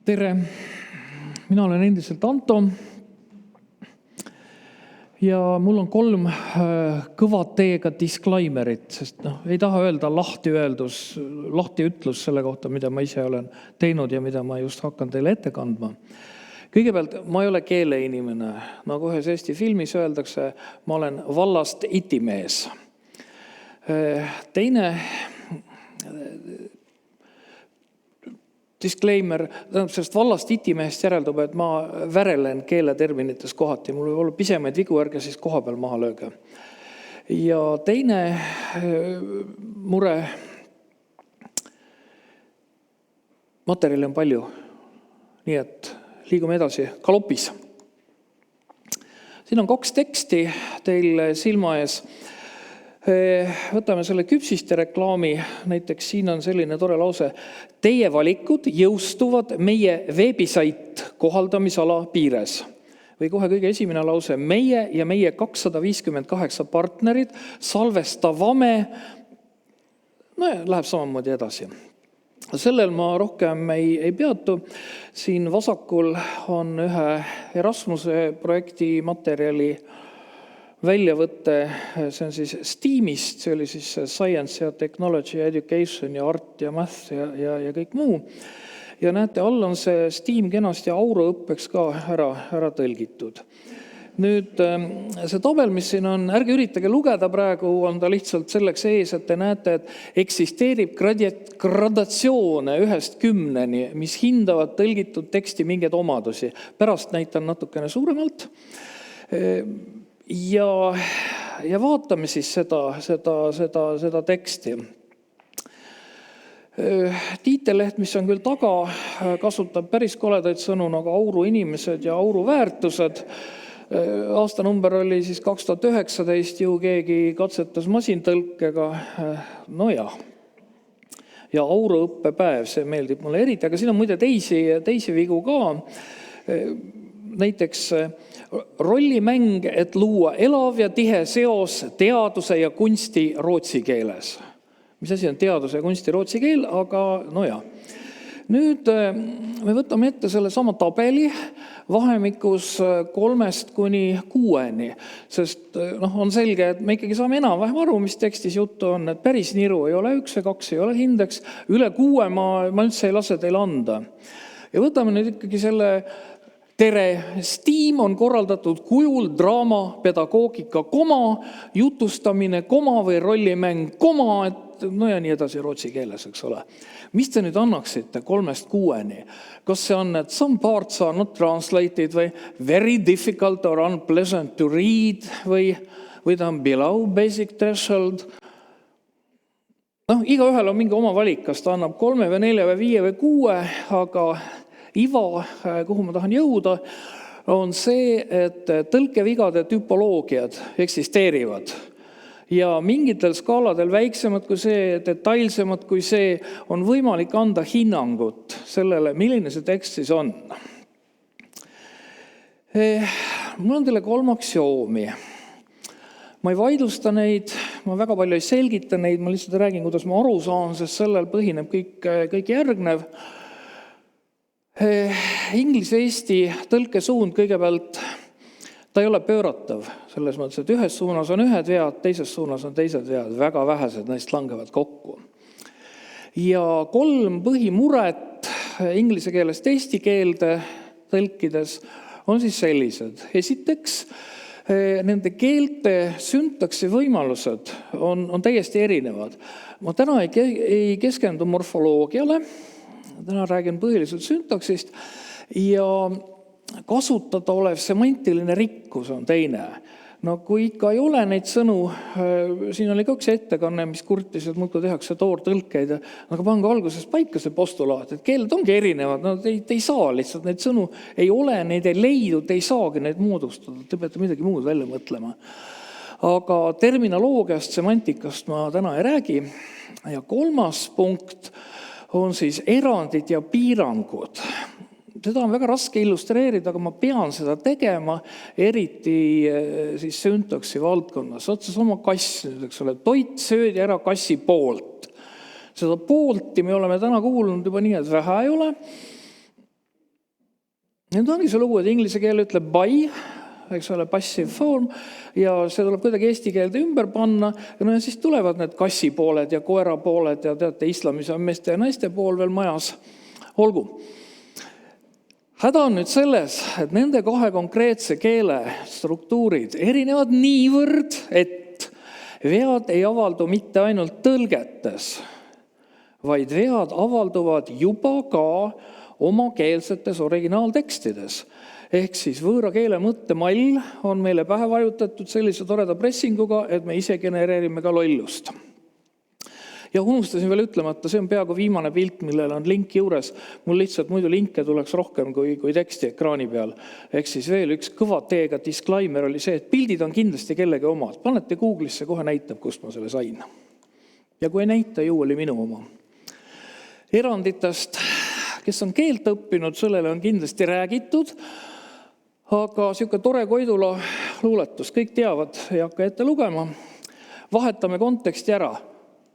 Tere, mina olen endiselt Anto ja mul on 3 kõvad teega disclaimerit, sest ei taha öelda lahtiütlus selle kohta, mida ma ise olen teinud ja mida ma just hakkan teile ette kandma. Kõigepealt, ma ei ole keeleinimene, nagu ühes Eesti filmis öeldakse, ma olen vallast itimees. Teine disclaimer, sellest vallast itimehest järeldub, et ma värelen keeleterminites kohati. Mul võib olla pisemaid vigu, ärge siis koha peal maha lööge. Ja teine mure, materjali on palju, nii et liigume edasi galopis. Siin on 2 teksti teil silma ees. Võtame selle küpsiste reklaami, näiteks siin on selline tore lause. Teie valikud jõustuvad meie veebisait kohaldamisala piires. Või kohe kõige esimene lause. Meie ja meie 258 partnerid salvestavame, läheb samamoodi edasi. Sellel ma rohkem ei peatu. Siin vasakul on ühe Erasmuse projekti materjali väljavõtte, see on siis STEAMist, see oli siis Science ja Technology ja Education ja Art ja Math ja kõik muu. Ja näete, all on see STEAM kenasti auroõppeks ka ära tõlgitud. Nüüd see tabel, mis siin on, ärge üritage lugeda praegu, on ta lihtsalt selleks ees, et te näete, et eksisteerib gradatsioone 1–10, mis hindavad tõlgitud teksti mingeid omadusi. Pärast näitan natukene suuremalt. Ja vaatame siis seda teksti. Tiitelleht, mis on küll taga, kasutab päris koledaid sõnu nagu auruinimesed ja auruväärtused. Aastanumber oli siis 2019, ju keegi katsetas masintõlkega. No jah. Ja auruõppepäev, see meeldib mulle eriti, aga siin on muide teisi vigu ka. Näiteks rollimäng, et luua elav ja tihe seos teaduse ja kunsti rootsi keeles. Mis asi on teaduse ja kunsti rootsi keel, aga no jah. Nüüd me võtame ette selle sama tabeli vahemikus 3–6, sest on selge, et me ikkagi saame enam-vähem aru, mis tekstis juttu on, et päris niru ei ole 1 ja 2 ei ole hindeks, üle 6 ma üldse ei lase teil anda. Ja võtame nüüd ikkagi selle Tere, STEAM on korraldatud kujul, draama, pedagoogika, jutustamine, või rollimäng, ja nii edasi rootsi keeles, eks ole. Mis te nüüd annaksite 3–6? Kas see on, et some parts are not translated või very difficult or unpleasant to read või ta on below basic threshold? Iga ühel on mingi oma valik, kas ta annab 3 või 4 või 5 või 6, aga iva, kuhu ma tahan jõuda, on see, et tõlkevigade tüpoloogiad eksisteerivad. Ja mingitel skaaladel väiksemad kui see, detailsemad kui see, on võimalik anda hinnangut sellele, milline see tekst siis on. Mul on teile 3 aksioomi. Ma ei vaidlusta neid, ma väga palju ei selgita neid, ma lihtsalt räägin, kuidas ma aru saan, sest sellel põhineb kõik järgnev. Inglise-Eesti tõlkesuund kõigepealt, ta ei ole pööratav, selles mõttes, et ühes suunas on ühed vead, teises suunas on teised vead, väga vähesed neist langevad kokku. Ja 3 põhimuret inglise keelest eesti keelde tõlkides on siis sellised. Esiteks, nende keelte syntaksi võimalused on täiesti erinevad. Ma täna ei keskendu morfoloogiale, täna räägin põhiliselt syntaksist ja kasutada olev semantiline rikkus on teine. Kui ikka ei ole neid sõnu, siin oli 2 ettekanne, mis kurtis, et muudkui tehakse toortõlkeid, aga pange alguses paika see postulaat, et keeled ongi erinevad, te ei saa lihtsalt neid sõnu, ei ole, neid ei leidu, te ei saagi neid moodustada, te peate midagi muud välja mõtlema. Aga terminoloogiast, semantikast ma täna ei räägi. Ja 3. punkt on siis erandid ja piirangud. Seda on väga raske illustreerida, aga ma pean seda tegema, eriti siis syntaksi valdkonnas. Otsa sama kass, eks ole, toit söödi ära kassi poolt. Seda poolti me oleme täna kuulnud juba nii, et vähe ei ole. Nüüd ongi see lugu, et inglise keel ütleb buy, eks ole, passive form, ja see tuleb kuidagi eesti keelde ümber panna, ja siis tulevad need kassipooled ja koerapooled ja teate, islamis on meeste ja naiste pool veel majas. Olgu. Häda on nüüd selles, et nende kahe konkreetse keele struktuurid erinevad niivõrd, et vead ei avaldu mitte ainult tõlgetes, vaid vead avalduvad juba ka omakeelsetes originaaltekstides. Ehk siis võõra keele mõttemall on meile pähe vajutatud sellise toreda pressinguga, et me ise genereerime ka lollust. Ja unustasin veel ütlemata, see on peaaegu viimane pilt, millel on link juures. Mul lihtsalt muidu linke tuleks rohkem kui teksti ekraani peal. Ehk siis veel üks kõva teega disclaimer oli see, et pildid on kindlasti kellegi omad. Panete Google'isse, kohe näitab, kust ma selle sain. Ja kui ei näita, ju oli minu oma. Eranditest, kes on keelt õppinud, sellele on kindlasti räägitud, aga siuke tore Koidula luuletus, kõik teavad, ei hakka ette lugema. Vahetame konteksti ära.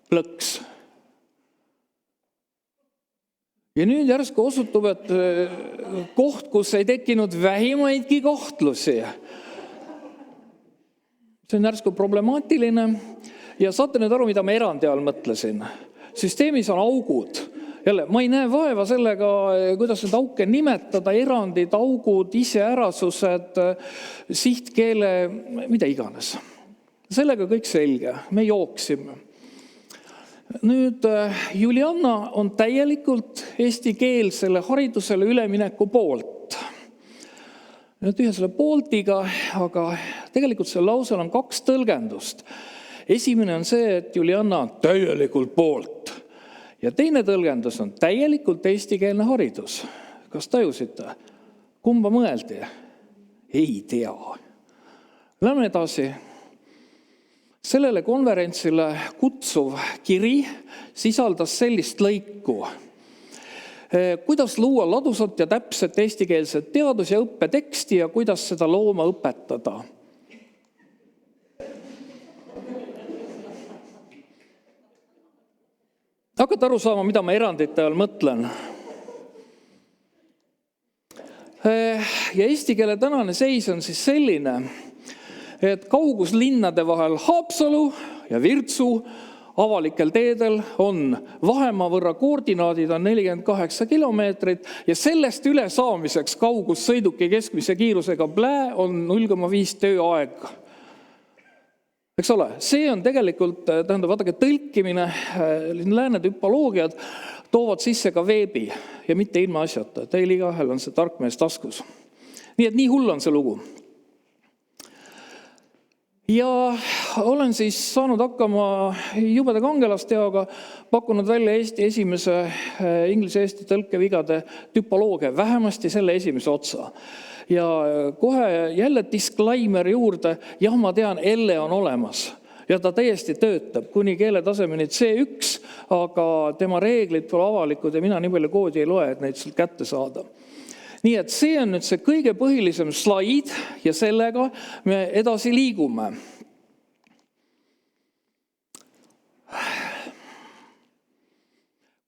Plõks. Ja nüüd järsku osutub, et koht, kus ei tekkinud vähimaidki kohtlusi. See on järsku problemaatiline. Ja saate nüüd aru, mida ma erandi all mõtlesin. Süsteemis on augud. Jälle, ma ei näe vaeva sellega, kuidas need auke nimetada, erandid, augud, iseärasused, sihtkeele, mida iganes. Sellega kõik selge. Me jooksime. Nüüd Juliana on täielikult eestikeelsele haridusele ülemineku poolt. Nüüd ühe selle pooltiga, aga tegelikult see lausel on 2 tõlgendust. Esimene on see, et Juliana on täielikult poolt. Ja teine tõlgendus on täielikult eestikeelne haridus. Kas tajusite? Kumba mõeldi? Ei tea. Lähme edasi. Sellele konverentsile kutsuv kiri sisaldas sellist lõiku. Kuidas luua ladusat ja täpset eestikeelset teadus- ja õppeteksti ja kuidas seda looma õpetada? Hakkate aru saama, mida ma erandite all mõtlen. Ja eesti keele tänane seis on siis selline, et kaugus linnade vahel Haapsalu ja Virtsu avalikel teedel on vahemaa võrra koordinaadid on 48 kilomeetrit ja sellest üle saamiseks kaugus sõiduki keskmise kiirusega on 0,5 tööaeg. Eks ole, see on tegelikult, tähendab, vaadake, tõlkimine, lääne tüpoloogiad toovad sisse ka veebi ja mitte ilma asjata. Teil igahel on see tarkmees taskus. Nii et nii hull on see lugu. Ja olen siis saanud hakkama jubeda kangelasteoga, pakkunud välja Eesti esimese inglise-eesti tõlkevigade tüpoloogia, vähemasti selle esimese otsa. Ja kohe jälle disclaimer juurde, jah, ma tean, Elle on olemas ja ta täiesti töötab kuni keeletasemeni C1, aga tema reeglid pole avalikud ja mina nii palju koodi ei loe, et neid sealt kätte saada. Nii et see on nüüd see kõige põhilisem slaid ja sellega me edasi liigume.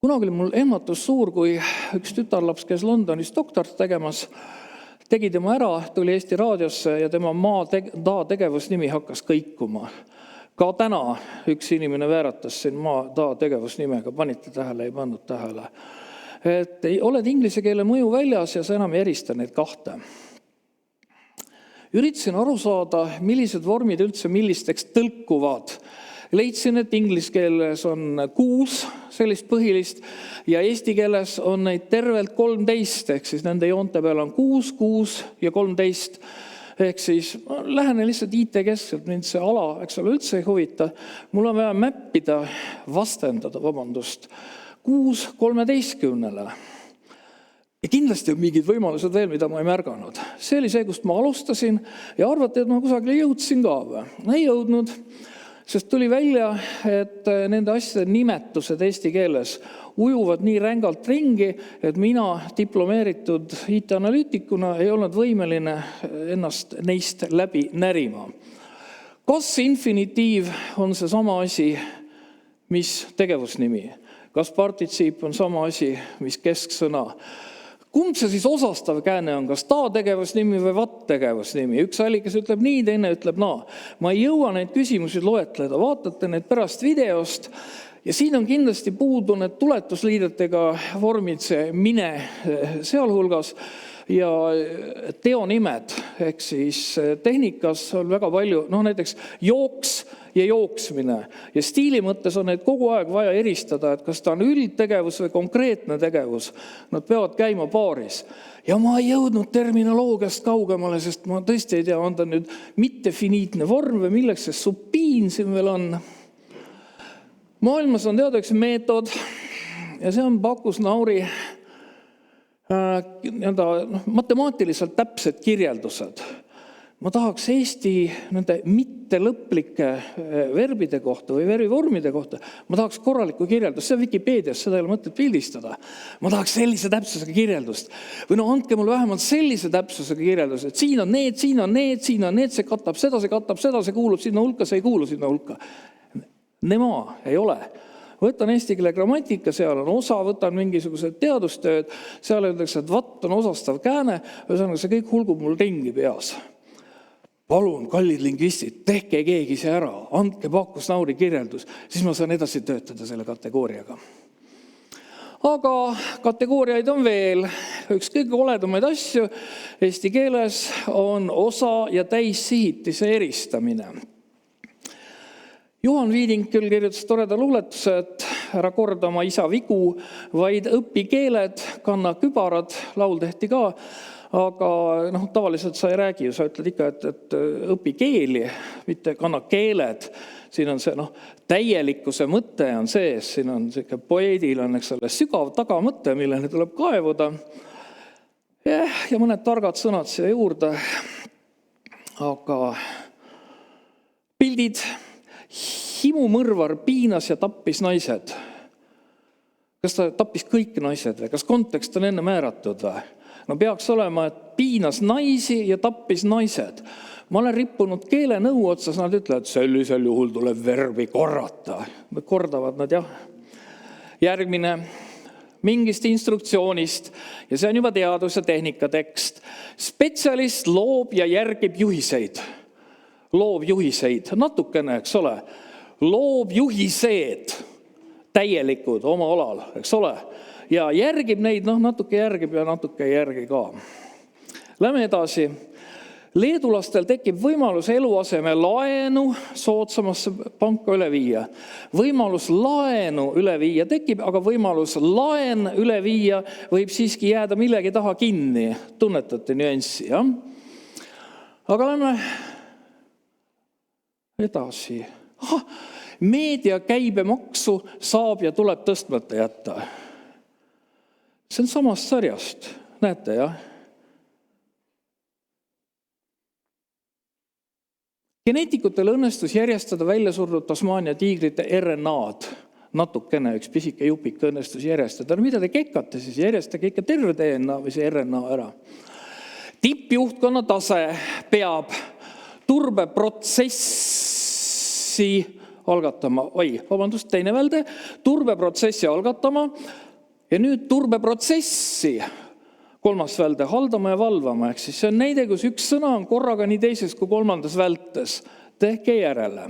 Kunagi oli mul ehmatus suur, kui üks tütarlaps, kes Londonis doktort tegemas, tegi tema ära, tuli Eesti raadiosse ja tema tegevusnimi hakkas kõikuma. Ka täna üks inimene vääratas siin tegevusnimega, panite tähele, ei pannud tähele. Et oled inglise keele mõju väljas ja sa enam ei erista neid 2. Üritasin aru saada, millised vormid üldse millisteks tõlkuvad. Leidsin, et inglise keeles on 6 sellist põhilist ja eesti keeles on neid tervelt 13, ehk siis nende joonte peal on 6, 6 ja 13. Ehk siis lähenen lihtsalt IT-keskselt, mind see ala, eks ole, üldse ei huvita. Mul on vaja mäppida, vastendada, 6 13. Ja kindlasti on mingid võimalused veel, mida ma ei märganud. See oli see, kust ma alustasin ja arvati, et ma kusagile jõudsin ka või. Ei jõudnud, sest tuli välja, et nende asjade nimetused eesti keeles ujuvad nii rängalt ringi, et mina diplomeeritud IT-analüütikuna ei olnud võimeline ennast neist läbi närima. Kas infinitiiv on see sama asi, mis tegevusnimi? Kas partitsiip on sama asi, mis kesksõna? Kumb see siis osastav kääne on, kas ta tegevusnimi või vat tegevusnimi? Üks allikas ütleb nii, teine ütleb naa. Ma ei jõua neid küsimusi loetleda, vaatate need pärast videost ja siin on kindlasti puudu need tuletusliidetega vormid, see mine sealhulgas ja teonimed, ehk siis tehnikas on väga palju, näiteks jooks ja jooksmine. Ja stiili mõttes on neid kogu aeg vaja eristada, et kas ta on üldtegevus või konkreetne tegevus. Nad peavad käima paaris. Ja ma ei jõudnud terminoloogiast kaugemale, sest ma tõesti ei tea, on ta nüüd mittefiniitne vorm või milleks see supiin siin veel on. Maailmas on teada üks meetod ja see on Backus-Nauri matemaatiliselt täpsed kirjeldused. Ma tahaks Eesti nende mittelõplike verbide kohta või verbivormide kohta, ma tahaks korralikku kirjeldust, see on Wikipeedias, seda ei ole mõtet pildistada. Ma tahaks sellise täpsusega kirjeldust. Või andke mul vähemalt sellise täpsusega kirjeldust, et siin on need, siin on need, siin on need, see katab seda, see kuulub sinna hulka, see ei kuulu sinna hulka. Nema ei ole. Võtan eesti keele grammatika, seal on osa, võtan mingisugused teadustööd, seal öeldakse, et vatt on osastav kääne, ühesõnaga see kõik hulgub mul ringi peas. Palun, kallid lingvistid, tehke keegi see ära, andke Backus-Nauri kirjeldus, siis ma saan edasi töötada selle kategooriaga. Aga kategooriaid on veel. Üks kõige oledamaid asju eesti keeles on osa- ja täissihitise eristamine. Juhan Viiding küll kirjutas toreda luuletuse, et ära korda oma isa vigu, vaid õpi keeled, kanna kübarad, laul tehti ka, aga tavaliselt sa ei räägi ju, sa ütled ikka, et õpi keeli, mitte kanna keeled. Siin on see täielikkuse mõte on sees, siin on selline poeedil on sügav tagamõte, milleni tuleb kaevuda. Ja mõned targad sõnad siia juurde, aga pildid. Himumõrvar piinas ja tappis naised. Kas ta tappis kõik naised või? Kas kontekst on enne määratud või? Peaks olema, et piinas naisi ja tappis naised. Ma olen rippunud keelenõu otsas, nad ütlevad, et sellisel juhul tuleb verbi korrata. Kordavad nad, jah. Järgmine mingist instruktsioonist ja see on juba teadus- ja tehnikatekst. Spetsialist loob ja järgib juhiseid. Loob juhiseid, natukene, eks ole. Loob juhised, täielikud oma alal, eks ole. Ja järgib neid, natuke järgib ja natuke ei järgi ka. Lähme edasi. Leedulastel tekib võimalus eluaseme laenu soodsamasse panka üle viia. Võimalus laenu üle viia tekib, aga võimalus laen üle viia võib siiski jääda millegi taha kinni. Tunnetate nüanssi, jah? Aga lähme edasi. Meedia käibemaksu saab ja tuleb tõstmata jätta. See on samast sarjast. Näete, jah? Geneetikutel õnnestus järjestada välja surnud Tasmania tiigrite RNA-d. Natukene üks pisike jupik õnnestus järjestada. Mida te kekkate siis? Järjestage ikka terve DNA või see RNA ära. Tippjuhtkonna tase peab turbeprotsessi algatama. Teine välde. Turbeprotsessi algatama ja nüüd turbeprotsessi kolmas välde haldama ja valvama. Ehk siis see on näide, kus üks sõna on korraga nii teises kui kolmandas vältes. Tehke järele.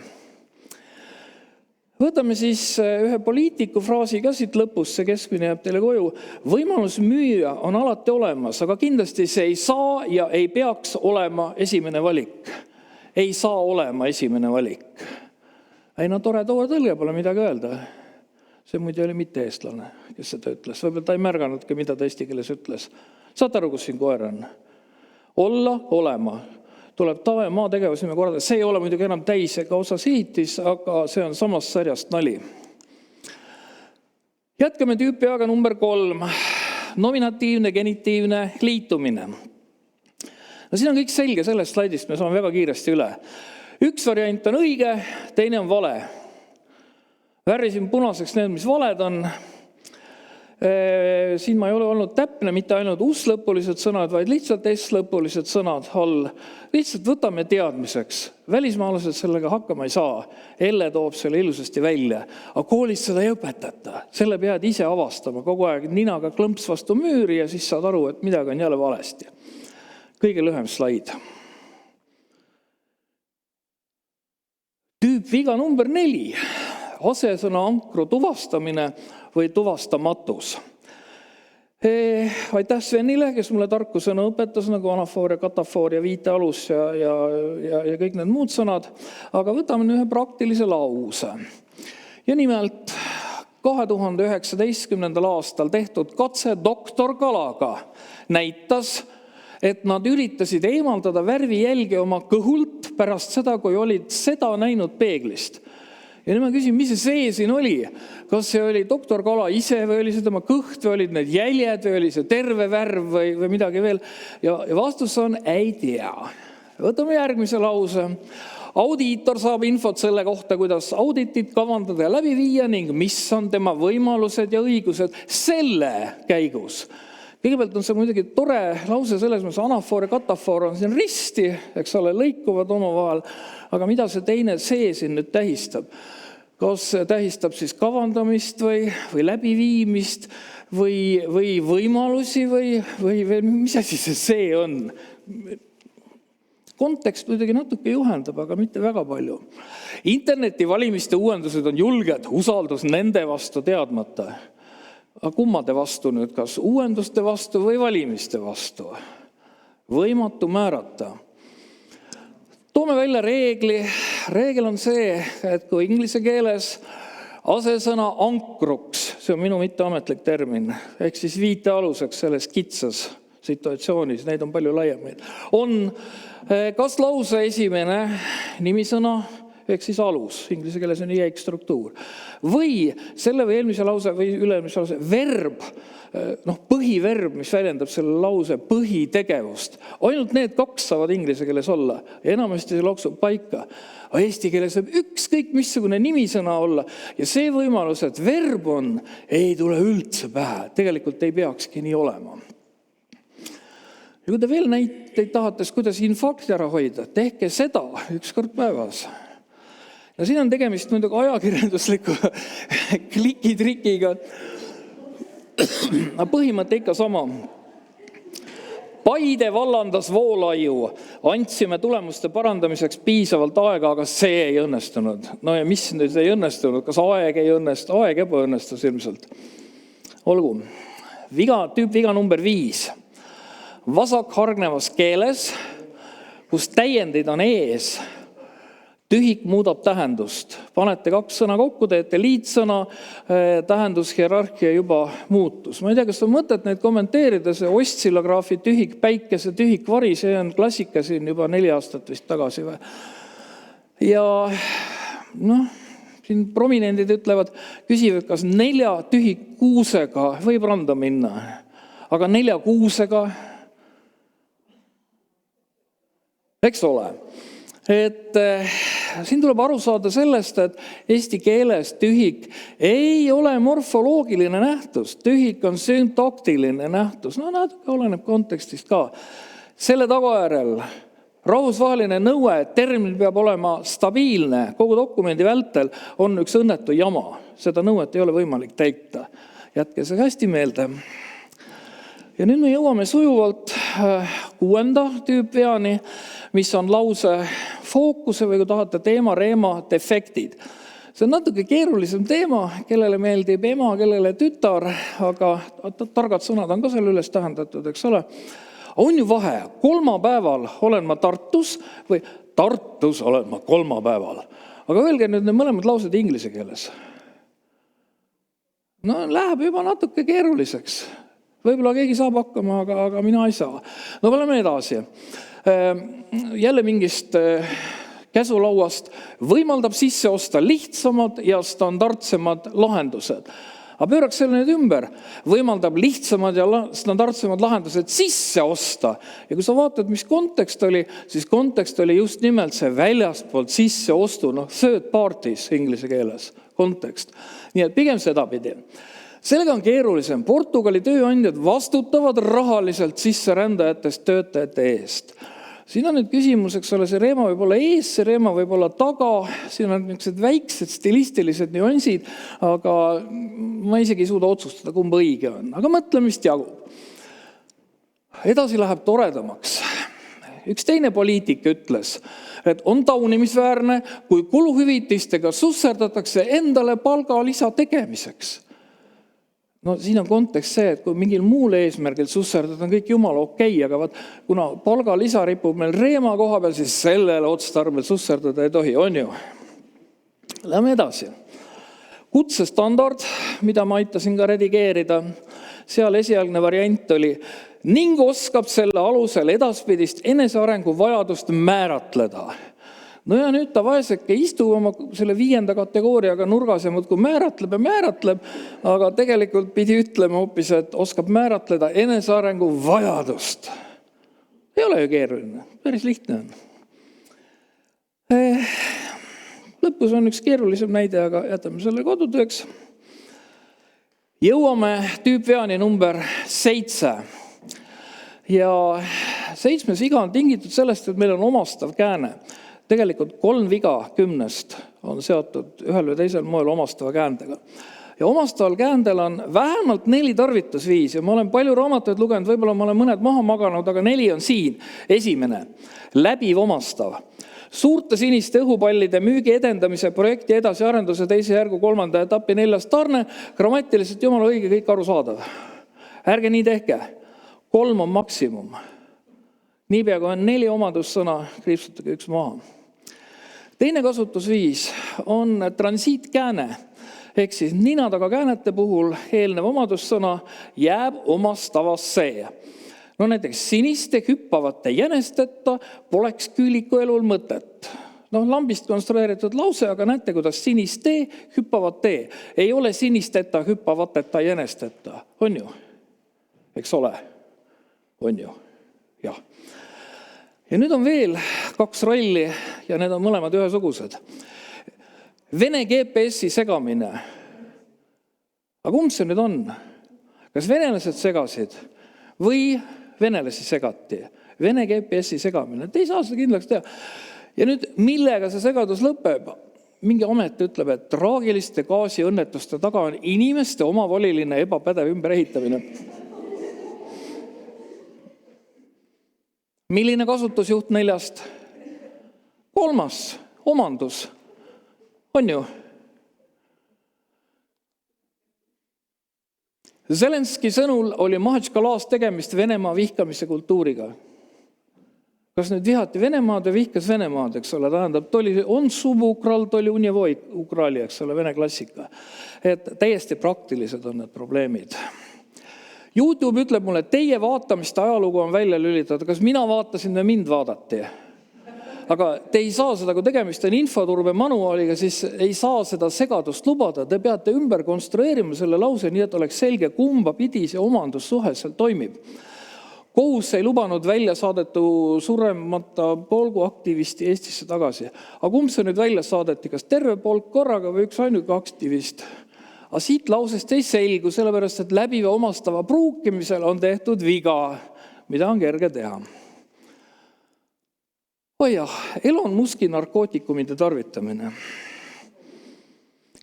Võtame siis ühe poliitiku fraasi ka siit lõpus, see keskmine jääb teile koju. Võimalus müüa on alati olemas, aga kindlasti see ei saa ja ei peaks olema esimene valik. Ei saa olema esimene valik. Tore tõlge, pole midagi öelda. See muidu oli mitte eestlane, kes seda ütles. Võib-olla ta ei märganudki, mida ta eesti keeles ütles. Saate aru, kus siin koer on? Olla, olema. Tuleb tava ja maa tegevusnime korraldada. See ei ole muidugi enam täis ega osa sihitis, aga see on samast sarjast nali. Jätkame tüüpi aga number 3. Nominatiivne, genitiivne liitumine. Siin on kõik selge sellest slaidist, me saame väga kiiresti üle. Üks variant on õige, teine on vale. Värrisin punaseks need, mis valed on. Siin ma ei ole olnud täpne, mitte ainult us-lõpulised sõnad, vaid lihtsalt s-lõpulised sõnad all. Lihtsalt võtame teadmiseks. Välismaalased sellega hakkama ei saa. Elle toob selle ilusasti välja. Aga koolis seda ei õpetata. Selle pead ise avastama kogu aeg ninaga klõmps vastu müüri ja siis saad aru, et midagi on jälle valesti. Kõige lühem slaid. Tüüpviga number 4. Asesõna ankru tuvastamine või tuvastamatus. Aitäh Svenile, kes mulle tarkusõna õpetas, nagu anafoor ja katafoor ja viitealus ja kõik need muud sõnad. Aga võtame ühe praktilise lause. Ja nimelt 2019. aastal tehtud katse doktor Kalaga näitas, et nad üritasid eemaldada värvijälge oma kõhult pärast seda, kui olid seda näinud peeglist. Ja nüüd ma küsin, mis see siin oli? Kas see oli doktor Kala ise või oli see tema kõht või olid need jäljed või oli see terve värv või midagi veel? Ja vastus on, ei tea. Võtame järgmise lause. Audiitor saab infot selle kohta, kuidas auditit kavandada ja läbi viia ning mis on tema võimalused ja õigused selle käigus. Kõigepealt on see muidugi tore lause selles mõttes, anafoor ja katafoor on siin risti, eks ole, lõikuvad omavahel, aga mida see teine see siin nüüd tähistab? Kas tähistab siis kavandamist või läbiviimist või võimalusi või mis asi see on? Kontekst muidugi natuke juhendab, aga mitte väga palju. Interneti valimiste uuendused on julged, usaldus nende vastu teadmata. Aga kummade vastu nüüd, kas uuenduste vastu või valimiste vastu? Võimatu määrata. Toome välja reegli. Reegel on see, et kui inglise keeles asesõna ankruks, see on minu mitteametlik termin, ehk siis viitealuseks selles kitsas situatsioonis, neid on palju laiemaid, on kas lause esimene nimisõna, ehk siis alus, inglise keeles on IEX struktuur, või selle või eelmise lause või ülemise lause verb, põhiverb, mis väljendab selle lause põhitegevust. Ainult need kaks saavad inglise keeles olla. Enamasti see loksub paika. Aga eesti keeles saab ükskõik missugune nimisõna olla. Ja see võimalus, et verb on, ei tule üldse pähe. Tegelikult ei peakski nii olema. Ja kui te veel näiteid tahates, kuidas infarkti ära hoida, tehke seda üks kord päevas. Ja siin on tegemist muidugi ajakirjandusliku klikitrikiga. Põhimõte ikka sama. Paide vallandas Voolaiu. Andsime tulemuste parandamiseks piisavalt aega, aga see ei õnnestunud. No ja mis nüüd ei õnnestunud? Kas aeg ei õnnestu? Aeg ebaõnnestus ilmselt. Olgu. Tüüpviga number 5. Vasak hargnevas keeles, kus täiendid on ees, tühik muudab tähendust. Panete kaks sõna kokku, teete liitsõna, tähendushierarhia juba muutus. Ma ei tea, kas on mõtet neid kommenteerida, see ostsillograafi tühik päikese, tühik vari, see on klassika siin juba 4 aastat vist tagasi. Ja siin prominendid ütlevad, küsivad, kas 4 tühikuusega võib randa minna, aga 4 kuusega, eks ole. Et siin tuleb aru saada sellest, et eesti keeles tühik ei ole morfoloogiline nähtus. Tühik on syntaktiline nähtus. Natuke oleneb kontekstist ka. Selle tagajärjel rahvusvaheline nõue, et termin peab olema stabiilne kogu dokumendi vältel, on üks õnnetu jama. Seda nõuet ei ole võimalik täita. Jätke see hästi meelde. Ja nüüd me jõuame sujuvalt 6. tüüpveani, mis on lause fookuse või kui tahate teema, reema, defektid. See on natuke keerulisem teema, kellele meeldib ema, kellele tütar, aga targad sõnad on ka selle üles tähendatud, eks ole. On ju vahe, kolmapäeval olen ma Tartus või Tartus olen ma kolmapäeval. Aga öelge nüüd need mõlemad laused inglise keeles. No läheb juba natuke keeruliseks. Võib-olla keegi saab hakkama, aga mina ei saa. No oleme edasi. Jälle mingist käsulauast võimaldab sisse osta lihtsamad ja standardsemad lahendused. Aga pööraks selle nüüd ümber. Võimaldab lihtsamad ja standardsemad lahendused sisse osta. Ja kui sa vaatad, mis kontekst oli, siis kontekst oli just nimelt see väljastpoolt sisse ostu, third parties inglise keeles kontekst. Nii et pigem sedapidi. Sellega on keerulisem. Portugali tööandjad vastutavad rahaliselt sisserändajatest töötajate eest. Siin on nüüd küsimus, eks ole, see reema võib olla ees, see reema võib olla taga, siin on niisugused väiksed stilistilised nüansid, aga ma isegi ei suuda otsustada, kumb õige on. Aga mõtlemist jagub. Edasi läheb toredamaks. Üks teine poliitik ütles, et on taunimisväärne, kui kuluhüvitistega susserdatakse endale palgalisa tegemiseks. No siin on kontekst see, et kui mingil muul eesmärgil susserdada on kõik jumala okei, aga kuna palgalisa ripub meil reema koha peal, siis sellele otstarbel susserdada ei tohi, on ju? Lähme edasi. Kutsestandard, mida ma aitasin ka redigeerida, seal esialgne variant oli ning oskab selle alusel edaspidist enesearengu vajadust määratleda. No ja nüüd ta vaeseke istub oma selle 5. kategooriaga nurgas ja muudkui määratleb, aga tegelikult pidi ütlema hoopis, et oskab määratleda enesearengu vajadust. Ei ole ju keeruline, päris lihtne on. Lõpus on üks keerulisem näide, aga jätame selle kodutööks. Jõuame tüüpveani number 7. Ja 7. viga on tingitud sellest, et meil on omastav kääne. Tegelikult 3 viga 10 on seotud ühel või teisel moel omastava käändega. Ja omastaval käändel on vähemalt 4 tarvitusviisi. Ma olen palju raamatuid lugenud, võib-olla ma olen mõned maha maganud, aga 4 on siin. Esimene, läbiv omastav. Suurte siniste õhupallide müügi edendamise projekti edasiarenduse 2. järgu 3. etapi 4. tarne. Grammatiliselt jumala õige, kõik arusaadav. Ärge nii tehke. 3 on maksimum. Niipea kui on 4 omadussõna, kriipsutage 1 maha. Teine kasutusviis on transiitkääne. Ehk siis nina taga käänete puhul eelnev omadussõna jääb omastavasse. No näiteks siniste hüppavate jänesteta poleks küüliku elul mõtet. No lambist konstrueeritud lause, aga näete, kuidas siniste hüppavad tee. Ei ole sinisteta hüppavateta jänesteta. On ju? Eks ole? On ju? Jah. Ja nüüd on veel 2 rolli ja need on mõlemad ühesugused. Vene GPS-i segamine. Aga kumb see nüüd on? Kas venelased segasid või venelasi segati? Vene GPS-i segamine. Te ei saa seda kindlaks teha. Ja nüüd millega see segadus lõpeb? Mingi amet ütleb, et traagiliste gaasiõnnetuste taga on inimeste omavoliline ebapädev ümberehitamine. Milline kasutusjuht 4? 3. omandus. On ju? Zelenski sõnul oli Mahachkalas tegemist Venemaa vihkamise kultuuriga. Kas nüüd vihati Venemaad ja vihkas Venemaad, eks ole, tähendab, on suvu ukral, toli unjevoi ukrali, eks ole, vene klassika. Et täiesti praktilised on need probleemid. YouTube ütleb mulle, et teie vaatamiste ajalugu on välja lülitatud. Kas mina vaatasin või mind vaadati? Aga te ei saa seda, kui tegemist on infoturbe manuaaliga, siis ei saa seda segadust lubada. Te peate ümber konstrueerima selle lause nii, et oleks selge, kumba pidi see omandussuhe seal toimib. Kohus ei lubanud välja saadetu suremata polguaktivisti Eestisse tagasi. Aga kumb see nüüd välja saadeti? Kas terve polk korraga või üks ainuke aktivist? Aga siit lausest ei selgu, sellepärast, et läbiva omastava pruukimisel on tehtud viga, mida on kerge teha. Jah, Elon Muski narkootikumide tarvitamine.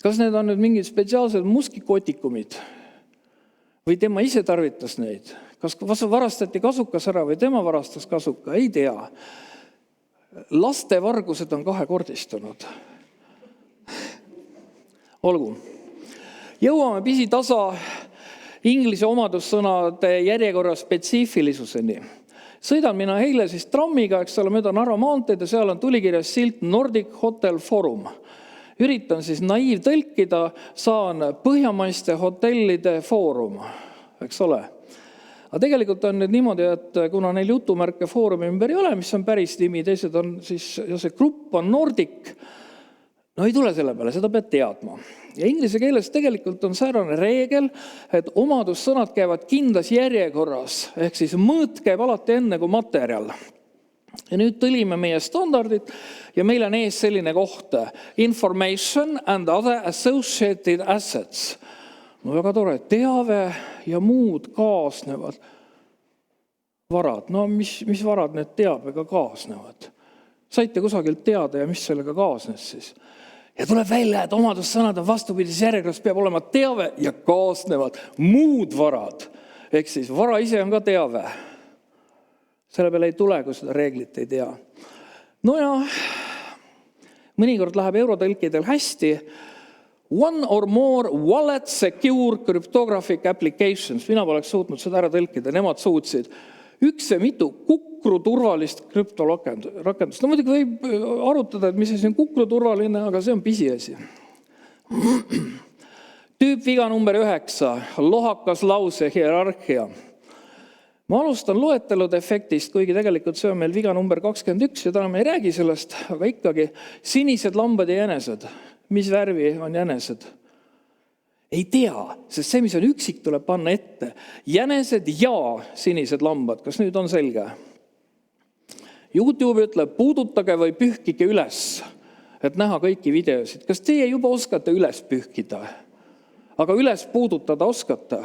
Kas need on nüüd mingid spetsiaalsed muskikootikumid? Või tema ise tarvitas neid? Kas varastati kasukas ära või tema varastas kasuka? Ei tea. Laste vargused on 2-kordistunud. Olgu. Jõuame pisitasa inglise omadussõnade järjekorra spetsiifilisuseni. Sõidan mina eile siis trammiga, eks ole, mööda Narva maanteed ja seal on tulikirjas silt Nordic Hotel Forum. Üritan siis naiiv tõlkida, saan Põhjamaiste hotellide foorum, eks ole. Aga tegelikult on nüüd niimoodi, et kuna neil jutumärke foorumi ümber ei ole, mis on päris nimi, teised on siis, ja see grupp on Nordic, no ei tule selle peale, seda pead teadma. Ja inglise keeles tegelikult on säärane reegel, et omadussõnad käivad kindlas järjekorras, ehk siis mõõt käib alati enne kui materjal. Ja nüüd tõlime meie standardid ja meil on ees selline koht. Information and other associated assets. No väga tore, teave ja muud kaasnevad varad. No mis varad need teabega kaasnevad? Saite kusagilt teada ja mis sellega kaasnes siis? Ja tuleb välja, et omadussõnad on vastupidis järjekorras, peab olema teave ja kaasnevad muud varad. Ehk siis vara ise on ka teave. Selle peale ei tule, kui seda reeglit ei tea. No ja mõnikord läheb eurotõlkidel hästi. One or more wallet secure cryptographic applications. Mina poleks suutnud seda ära tõlkida, nemad suutsid. Üks ja mitu kukru turvalist krüptorakendust. No muidugi võib arutada, et mis see on kukru turvaline, aga see on pisiasi. Tüüpviga number 9, lohakas lause hierarhia. Ma alustan loetelude efektist, kuigi tegelikult see on meil viga number 21 ja täna me ei räägi sellest, aga ikkagi sinised lambad ja jänesed. Mis värvi on jänesed? Ei tea, sest see, mis on üksik, tuleb panna ette. Jänesed ja sinised lambad. Kas nüüd on selge? YouTube ütleb, puudutage või pühkige üles, et näha kõiki videosid. Kas teie juba oskate üles pühkida? Aga üles puudutada oskate?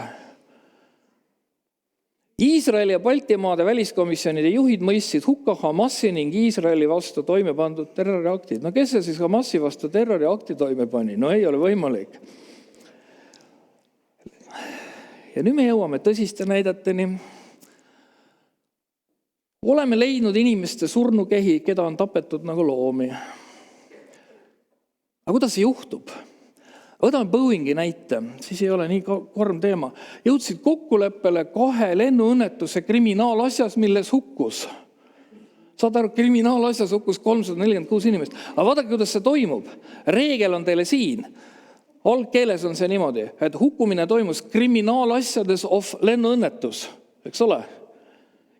Iisraeli ja Baltimaade väliskomisjonide juhid mõistsid hukka Hamasi ning Iisraeli vastu toime pandud terroriaktid. No kes see siis Hamasi vastu terroriakti toime pani? No ei ole võimalik. Ja nüüd me jõuame tõsiste näideteni. Oleme leidnud inimeste surnukehi, keda on tapetud nagu loomi. Aga kuidas see juhtub? Võtame Boeingi näite, siis ei ole nii korm teema. Jõudsid kokkuleppele 2 lennuõnnetuse kriminaalasjas, milles hukkus. Saad aru, kriminaalasjas hukkus 346 inimest. Aga vaadake, kuidas see toimub. Reegel on teile siin. Algkeeles on see niimoodi, et hukkumine toimus kriminaalasjades of lennuõnnetus, eks ole?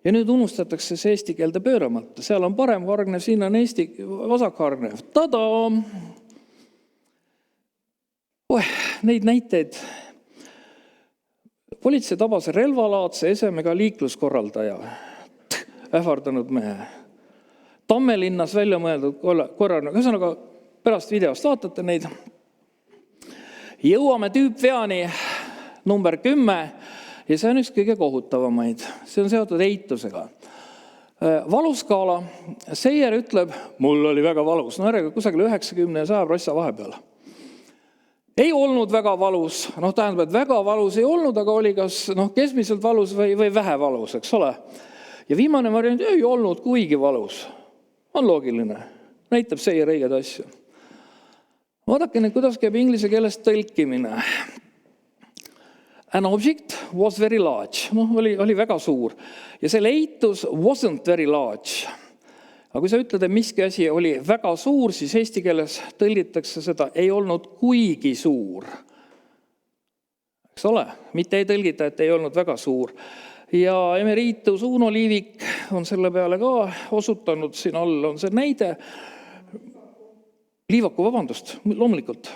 Ja nüüd unustatakse see eesti keelde pööramata. Seal on paremhargnev, siin on eesti vasakhargnev. Tada! Neid näiteid. Politsei tabas relvalaadse esemega liikluskorraldaja. Ähvardanud mehe. Tammelinnas välja mõeldud korrana. Ühesõnaga, pärast videost vaatate neid. Jõuame tüüpveani number 10 ja see on üks kõige kohutavamaid. See on seotud eitusega. Valuskaala. Seier ütleb, mul oli väga valus. No järgi kusagil 90 ja 100 prossa vahepeal. Ei olnud väga valus. Tähendab, et väga valus ei olnud, aga oli kas keskmiselt valus või vähe valus, eks ole. Ja viimane variant ei olnud kuigi valus. On loogiline. Näitab Seier õiged asju. Vaadake nüüd, kuidas käib inglise keeles tõlkimine. An object was very large. Oli väga suur. Ja see eitus wasn't very large. Aga kui sa ütled, et miski asi oli väga suur, siis eesti keeles tõlgitakse seda ei olnud kuigi suur. Eks ole? Mitte ei tõlgita, et ei olnud väga suur. Ja emeriitus Uno Liivik on selle peale ka osutanud, siin all on see näide. Liivaku, vabandust, loomulikult.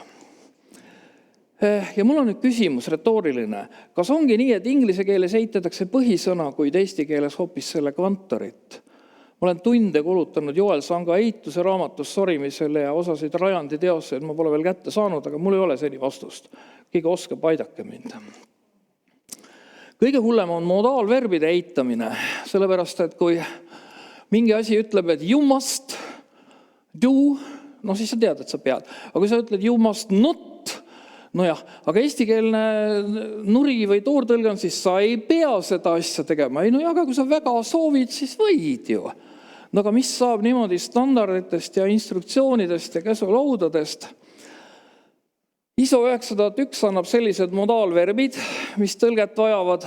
Ja mul on nüüd küsimus, retooriline. Kas ongi nii, et inglise keeles eitatakse põhisõna, kuid eesti keeles hoopis selle kvantorit? Ma olen tunde kulutanud Joel Sanga eituse raamatus sorimisele ja osasid Rajandi teoseid ma pole veel kätte saanud, aga mul ei ole seni vastust. Keegi oskab, aidake mind. Kõige hullem on modaalverbide eitamine, sellepärast, et kui mingi asi ütleb, et you must do, siis sa tead, et sa pead. Aga kui sa ütled you must not, aga eestikeelne nuri või toortõlge on, siis sa ei pea seda asja tegema. Aga kui sa väga soovid, siis võid ju. Aga mis saab niimoodi standarditest ja instruktsioonidest ja käsulaudadest? ISO 9001 annab sellised modaalverbid, mis tõlget vajavad.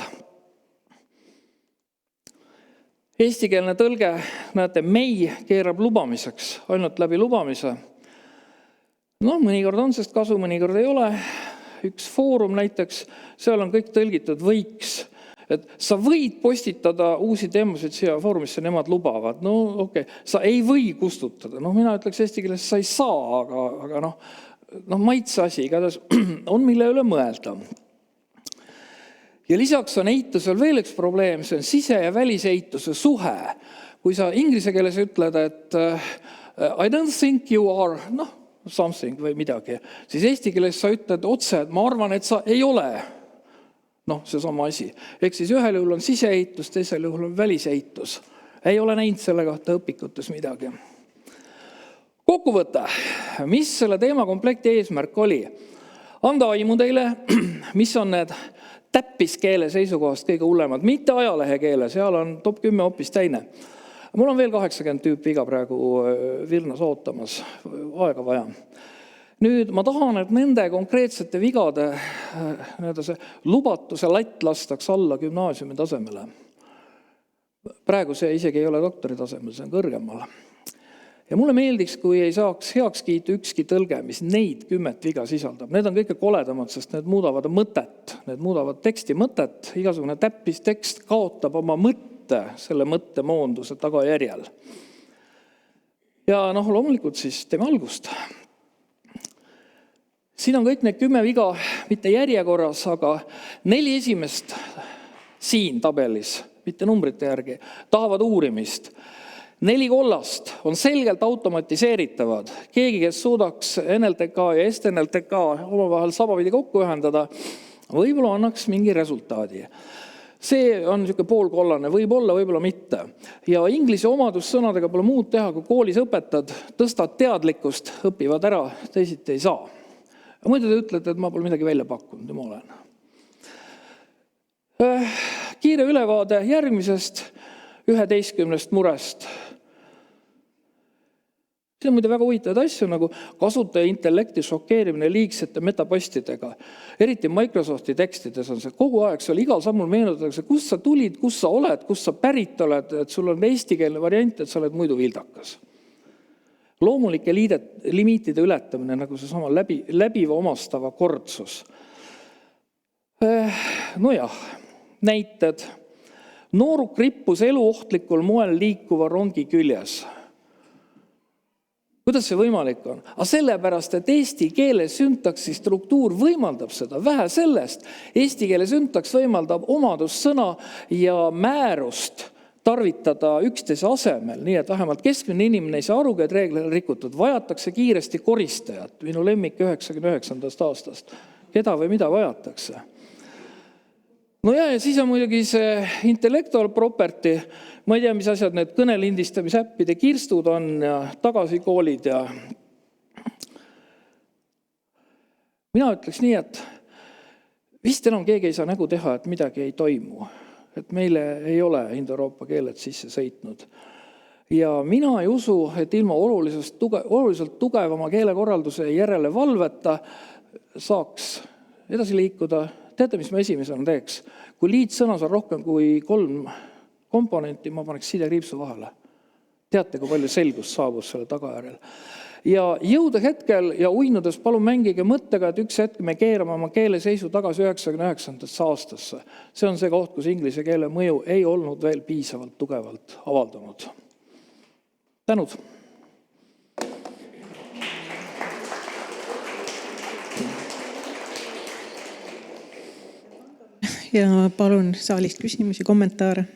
Eestikeelne tõlge, näete, mei keerab lubamiseks, ainult läbi lubamise. Mõnikord on sest kasu, mõnikord ei ole. Üks foorum näiteks, seal on kõik tõlgitud võiks. Et sa võid postitada uusi teemasid siia foorumisse, nemad lubavad. Sa ei või kustutada. Mina ütleks eesti keeles, sa ei saa, aga maitse asi, igatahes on mille üle mõelda. Ja lisaks on eitusel veel üks probleem, see on sise- ja väliseituse suhe. Kui sa inglise keeles ütled, et I don't think you are, something või midagi, siis eesti keeles sa ütled otse, et ma arvan, et sa ei ole. Noh, see sama asi. Ehk siis ühel juhul on siseeitus, teisel juhul on väliseitus. Ei ole näinud selle kohta õpikutes midagi. Kokkuvõte, mis selle teemakomplekti eesmärk oli? Anda aimu teile, mis on need täppiskeele seisukohast kõige hullemad, mitte ajalehekeele, seal on top 10 hoopis teine. Mul on veel 80 tüüpi iga praegu Virnas ootamas, aega vaja. Nüüd ma tahan, et nende konkreetsete vigade see lubatuse latt lastaks alla gümnaasiumi tasemele. Praegu see isegi ei ole doktori tasemel, see on kõrgemal. Ja mulle meeldiks, kui ei saaks heaks kiita ükski tõlge, mis neid 10 viga sisaldab. Need on kõige koledamad, sest need muudavad mõtet, need muudavad teksti mõtet. Igasugune täppistekst kaotab oma mõtte selle mõttemoonduse tagajärjel. Ja loomulikult siis teeme algust. Siin on kõik need 10 viga, mitte järjekorras, aga 4 esimest siin tabelis, mitte numbrite järgi, tahavad uurimist. 4 kollast on selgelt automatiseeritavad. Keegi, kes suudaks NLTK ja STNLTK omavahel sabapidi kokku ühendada, võib-olla annaks mingi resultaadi. See on niisugune poolkollane, võib-olla mitte. Ja inglise omadussõnadega pole muud teha, kui koolis õpetad, tõstad teadlikkust, õpivad ära, teisiti ei saa. Ja muidu te ütlete, et ma pole midagi välja pakkunud ja ma olen. Kiire ülevaade järgmisest 11 murest. See on muide väga huvitavad asju, nagu kasutaja intellekti šokeerimine liigsete metapostidega. Eriti Microsofti tekstides on see kogu aeg, seal igal sammul meenutatakse, kus sa tulid, kus sa oled, kus sa pärit oled, et sul on eestikeelne variant, et sa oled muidu vildakas. Loomulike limiitide ületamine, nagu see sama läbiva omastava kordsus. Näited. Nooruk rippus eluohtlikul moel liikuva rongi küljes. Kuidas see võimalik on? Aga sellepärast, et eesti keele syntaksi struktuur võimaldab seda. Vähe sellest, eesti keele syntaks võimaldab omadussõna ja määrust tarvitada üksteise asemel, nii et vähemalt keskmine inimene ei saa aru, et reeglile rikutud. Vajatakse kiiresti koristajat, minu lemmik 99. aastast. Keda või mida vajatakse? Ja siis on muidugi see intellectual property. Ma ei tea, mis asjad need kõnelindistamise kirstud on ja tagasikoolid. Ja mina ütleks nii, et vist enam keegi ei saa nägu teha, et midagi ei toimu. Et meile ei ole Indo-Euroopa keeled sisse sõitnud. Ja mina ei usu, et ilma oluliselt tugevama keelekorralduse järele valveta saaks edasi liikuda. Teate, mis ma esimesena teeks? Kui liitsõnas on rohkem kui 3 komponenti, ma paneks sidekriipsu vahele. Teate, kui palju selgust saabus selle tagajärjel. Ja jõuda hetkel ja uinudes palun mängige mõttega, et üks hetk me keerame oma keeleseisu tagasi 99. aastasse. See on see koht, kus inglise keele mõju ei olnud veel piisavalt tugevalt avaldunud. Tänud! Ja palun saalist küsimusi, kommentaare.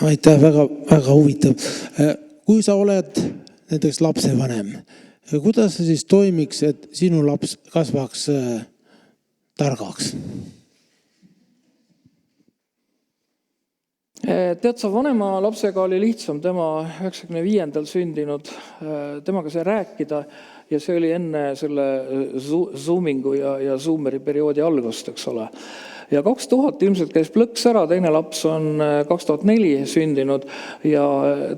Aitäh, väga huvitav. Kui sa oled näiteks lapsevanem, kuidas see siis toimiks, et sinu laps kasvaks targaks? Tead sa, vanema lapsega oli lihtsam, tema 95. sündinud, temaga sai rääkida ja see oli enne selle Zoomingu ja Zoomeri perioodi algust, eks ole. Ja 2000 ilmselt käis plõks ära, teine laps on 2004 sündinud ja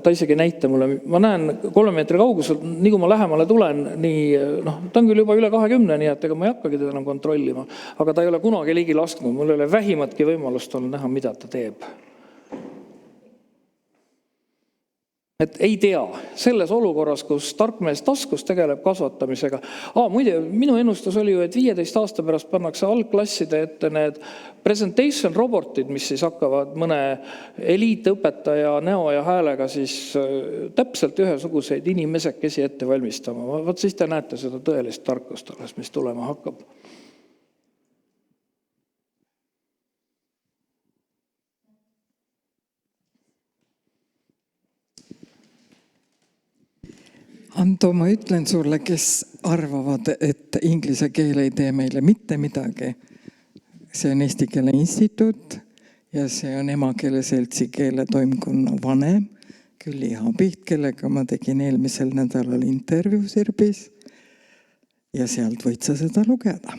ta isegi näita mulle. Ma näen 3 meetri kauguselt, nii kui ma lähemale tulen, ta on küll juba üle 20, nii et ega ma ei hakkagi teda enam kontrollima, aga ta ei ole kunagi ligi lasknud, mul ei ole vähimatki võimalust olnud näha, mida ta teeb. Et ei tea, selles olukorras, kus tarkmees taskus tegeleb kasvatamisega. Muide, minu ennustus oli ju, et 15 aasta pärast pannakse algklasside ette need presentation robotid, mis siis hakkavad mõne eliitõpetaja näo ja häälega siis täpselt ühesuguseid inimesekesi ette valmistama. Vaat siis te näete seda tõelist tarkust alles, mis tulema hakkab. Anto, ma ütlen sulle, kes arvavad, et inglise keel ei tee meile mitte midagi. See on Eesti Keele Instituut ja see on Emakeele Seltsi keeletoimkonna vanem Külli Habiht, kellega ma tegin eelmisel nädalal intervjuu Sirbis. Ja sealt võid sa seda lugeda.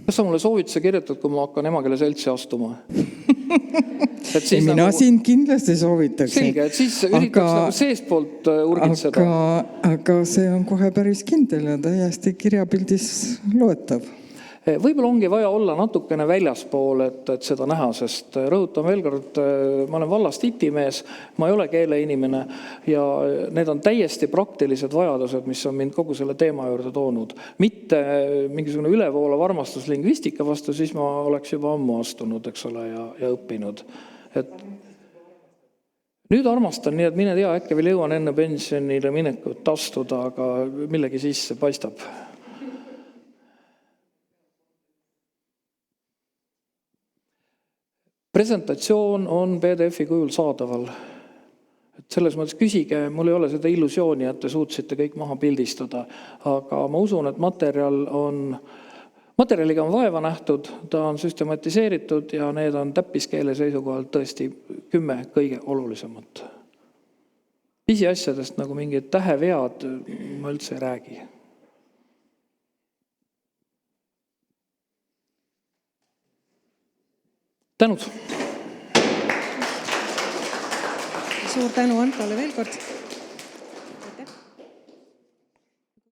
Kas sa mulle soovituse kirjutad, kui ma hakkan Emakeele Seltsi astuma? Mina sind kindlasti soovitaks. Selge, et siis üritaks nagu seestpoolt urgitseda. Aga see on kohe päris kindel ja täiesti kirjapildis loetav. Võib-olla ongi vaja olla natukene väljaspool, et seda näha, sest rõhutan veel kord, ma olen vallast itimees, ma ei ole keeleinimene ja need on täiesti praktilised vajadused, mis on mind kogu selle teema juurde toonud. Mitte mingisugune ülevoolav armastus lingvistika vastu, siis ma oleks juba ammu astunud, eks ole, ja õppinud. Et nüüd armastan nii, et mine tea, äkki veel jõuan enne pensionile minekut astuda, aga millegi sisse paistab. Presentatsioon on PDF-i kujul saadaval. Et selles mõttes küsige, mul ei ole seda illusiooni, et te suutsite kõik maha pildistada, aga ma usun, et materjaliga on vaeva nähtud, ta on süstematiseeritud ja need on täppiskeele seisukohalt tõesti 10 kõige olulisemat. Pisiasjadest nagu mingid tähevead ma üldse ei räägi. Tänud! Suur tänu Antole veel kord.